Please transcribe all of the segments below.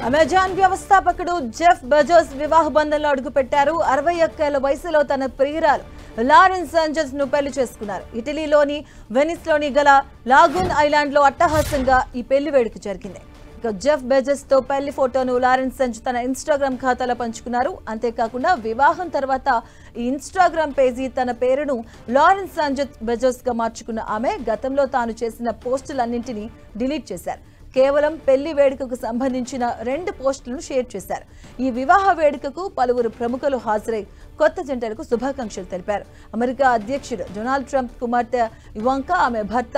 Amazon వ్యవస్థాపకుడు Jeff Bezos వివాహ బంధంలో అడుగుపెట్టారు. 61 ఏళ్ల వయసులో తన ప్రియురాలు లారెన్ సాంచెజ్ ను పెళ్లి చేసుకున్నారు. ఇటలీలోని వెనిస్లోని గల లాగూన్ ఐలాండ్ లో అట్టహాసంగా ఈ పెళ్లి వేడుక జరిగింది. ఇక జెఫ్ బెజోస్ తో పెళ్లి ఫోటోను లారెన్ సాంచెజ్ తన ఇన్స్టాగ్రామ్ ఖాతాలో పంచుకున్నారు. అంతేకాకుండా వివాహం తర్వాత ఈ ఇన్స్టాగ్రామ్ పేజీ తన పేరును లారెన్ సాంచెజ్ బెజోస్ గా మార్చుకున్న ఆమె గతంలో తాను చేసిన పోస్టులన్నింటినీ డిలీట్ చేశారు. కేవలం పెళ్లి వేడుకకు సంబంధించిన 2 పోస్టులను షేర్ చేశారు. ఈ వివాహ వేడుకకు పలువురు ప్రముఖులు హాజరై కొత్త జంటలకు శుభాకాంక్షలు తెలిపారు. అమెరికా అధ్యక్షుడు డొనాల్డ్ ట్రంప్ కుమార్తె ఇవాంకా, ఆమె భర్త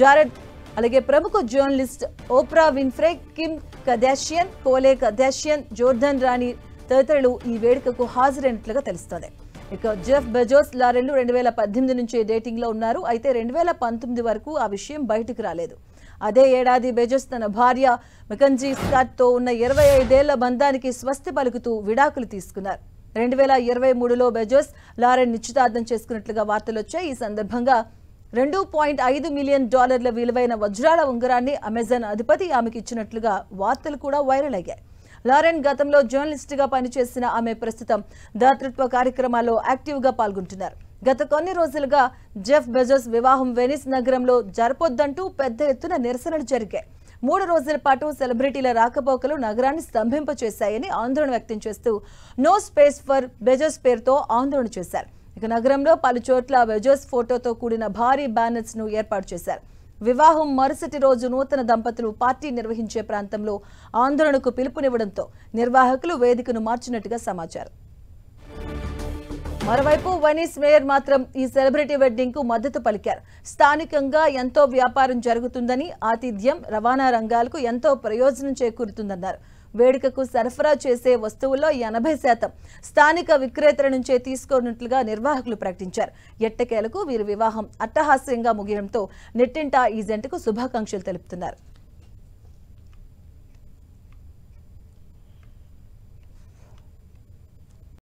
జారెడ్, అలాగే ప్రముఖ journalist Oprah Winfrey, Kim Kardashian, Khloe Kardashian, Jordan రాణి తదితరులు ఈ వేడుకకు హాజరైనట్లుగా తెలుస్తోంది. ఇక జెఫ్ బెజోస్ లారెన్లు 2018 నుంచి డేటింగ్ లో ఉన్నారు. అయితే 2019 వరకు ఆ విషయం బయటకు రాలేదు. అదే ఏడాది బెజోస్ తన భార్య మెకంజీ స్కాట్ తో ఉన్న 25 ఏళ్ల బంధానికి స్వస్తి పలుకుతూ విడాకులు తీసుకున్నారు. 2023లో బెజోస్ లారెన్ నిశ్చితార్థం చేసుకున్నట్లుగా వార్తలు వచ్చాయి. ఈ సందర్భంగా $2.5 మిలియన్ విలువైన వజ్రాల ఉంగరాన్ని అమెజాన్ అధిపతి ఆమెకు ఇచ్చినట్లుగా వార్తలు కూడా వైరల్ అయ్యాయి. లారెన్ గతంలో జర్నలిస్ట్ గా పనిచేసిన ఆమె ప్రస్తుతం దాతృత్వ కార్యక్రమాల్లో యాక్టివ్ గా పాల్గొంటున్నారు. గత కొన్ని రోజులుగా జెఫ్ బెజోస్ వివాహం వెనిస్ నగరంలో జరపొద్దంటూ పెద్ద ఎత్తున నిరసనలు జరిగాయి. 3 రోజుల పాటు సెలబ్రిటీల రాకపోకలు నగరాన్ని స్తంభింపచేశాయని ఆందోళన వ్యక్తం చేస్తూ నో స్పేస్ ఫర్ బెజోస్ పేరుతో ఆందోళన చేశారు. ఇక నగరంలో పలు చోట్ల బెజోస్ ఫోటోతో కూడిన భారీ బ్యానర్స్ ను ఏర్పాటు చేశారు. వివాహం మరుసటి రోజు నూతన దంపతులు పార్టీ నిర్వహించే ప్రాంతంలో ఆందోళనకు పిలుపునివ్వడంతో నిర్వాహకులు వేదికను మార్చినట్టుగా సమాచారం. మరోవైపు వెనిస్ మేయర్ మాత్రం ఈ సెలబ్రిటీ వెడ్డింగ్ కు మద్దతు పలికారు. స్థానికంగా ఎంతో వ్యాపారం జరుగుతుందని, ఆతిథ్యం, రవాణా రంగాలకు ఎంతో ప్రయోజనం చేకూరుతుందన్నారు. వేడుకకు సరఫరా చేసే వస్తువుల్లో 80% స్థానిక విక్రేతల నుంచే తీసుకోనున్నట్లుగా నిర్వాహకులు ప్రకటించారు. ఎట్టకేలకు వీరి వివాహం అట్టహాస్యంగా ముగియడంతో నెట్టింట ఈ జంటకు శుభాకాంక్షలు తెలుపుతున్నారు.